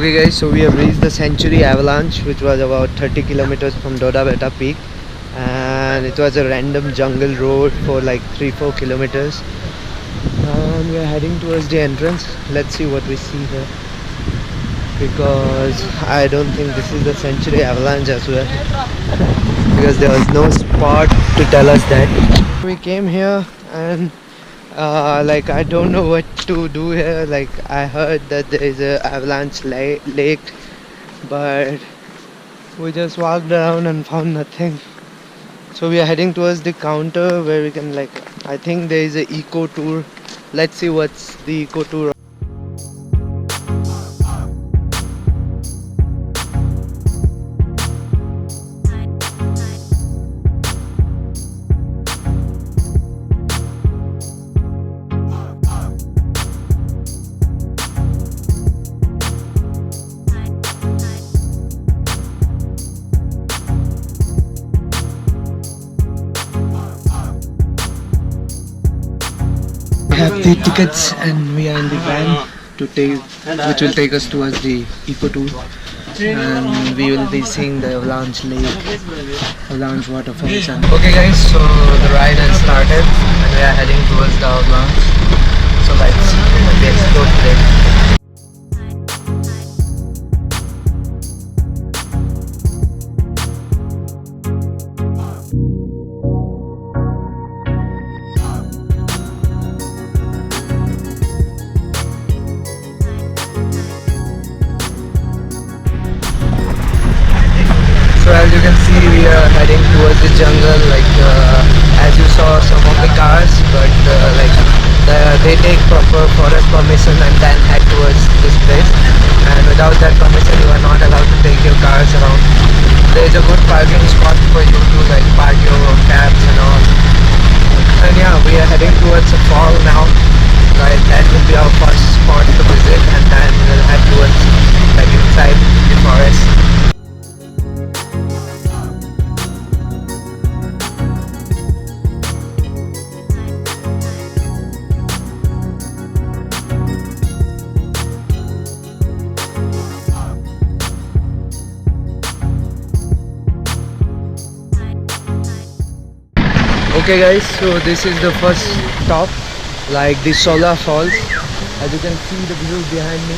Okay guys, so we have reached the Century Avalanche, which was about 30 kilometers from Doda Beta Peak, and it was a random jungle road for like 3-4 kilometers, and we are heading towards the entrance. Let's see what we see here, because I don't think this is the Century Avalanche as well because there was no spot to tell us that. We came here and like I don't know what to do here. Like I heard that there is a Avalanche Lake, but we just walked around and found nothing. So we are heading towards the counter where we can, like, I think there is a eco tour. Let's see what's the eco tour. We have the tickets and we are in the van to take, which will take us towards the eco tour, and we will be seeing the Avalanche Lake, Avalanche waterfalls. And okay guys, so the ride has started and we are heading towards the Avalanche. So let's explore today. So as you can see, we are heading towards the jungle, like as you saw some of the cars, but they take proper forest permission and then head towards this place, and without that permission you are not allowed to take your cars around. There is a good parking spot for you to like park your cabs and all. And yeah, we are heading towards a fall now. Right, that will be our first spot to visit, and then we'll head towards like inside the forest. Okay guys, so this is the first stop, like the Solar Falls. As you can see the view behind me,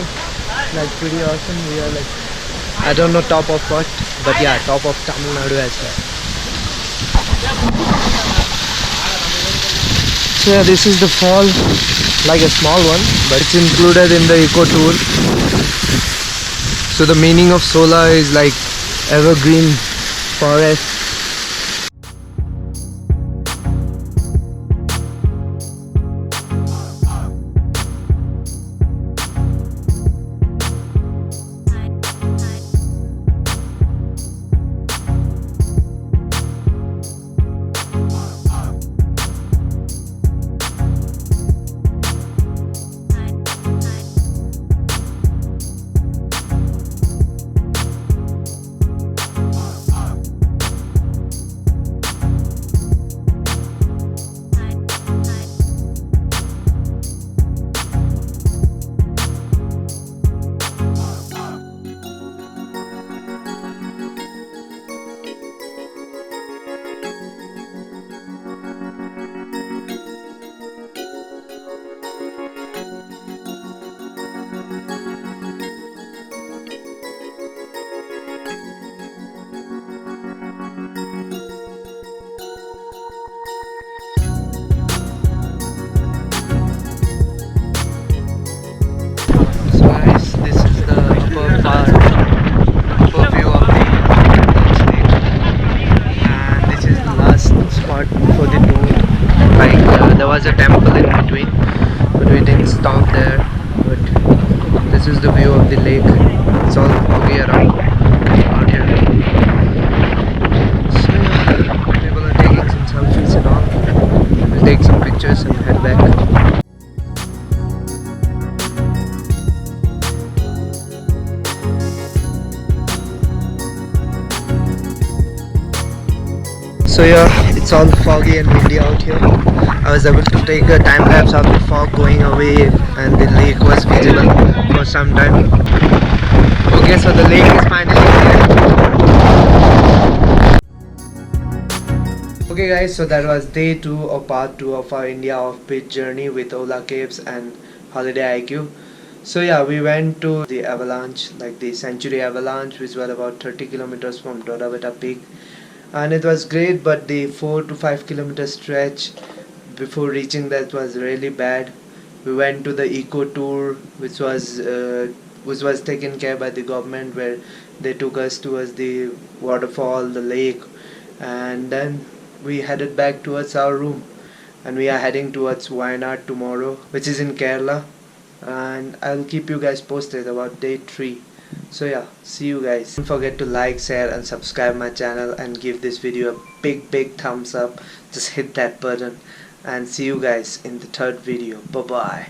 like pretty awesome. We are like, I don't know top of what, but yeah, top of Tamil Nadu as well. So yeah, this is the fall, like a small one, but it's included in the eco tour. So the meaning of Solar is like evergreen forest. There was a temple in between, but we didn't stop there. But this is the view of the lake. It's all foggy around out here. So yeah, people are taking some selfies and all. We'll take some pictures and head back. So yeah, it's all foggy and windy out here. I was able to take a time lapse of the fog going away and the lake was visible for some time. So the lake is finally here. Okay guys, so that was day 2 or part 2 of our India off-beat journey with Ola Caves and Holiday IQ. So yeah, we went to the Avalanche, like the Century Avalanche, which was about 30 kilometers from Dodabetta Peak. And it was great, but the 4 to 5 kilometer stretch before reaching that was really bad. We went to the eco tour, which was taken care by the government, where they took us towards the waterfall, the lake, and then we headed back towards our room. And we are heading towards Wayanad tomorrow, which is in Kerala, and I'll keep you guys posted about day 3. So yeah, see you guys. Don't forget to like, share and subscribe my channel and give this video a big thumbs up. Just hit that button, and see you guys in the third video. Bye bye.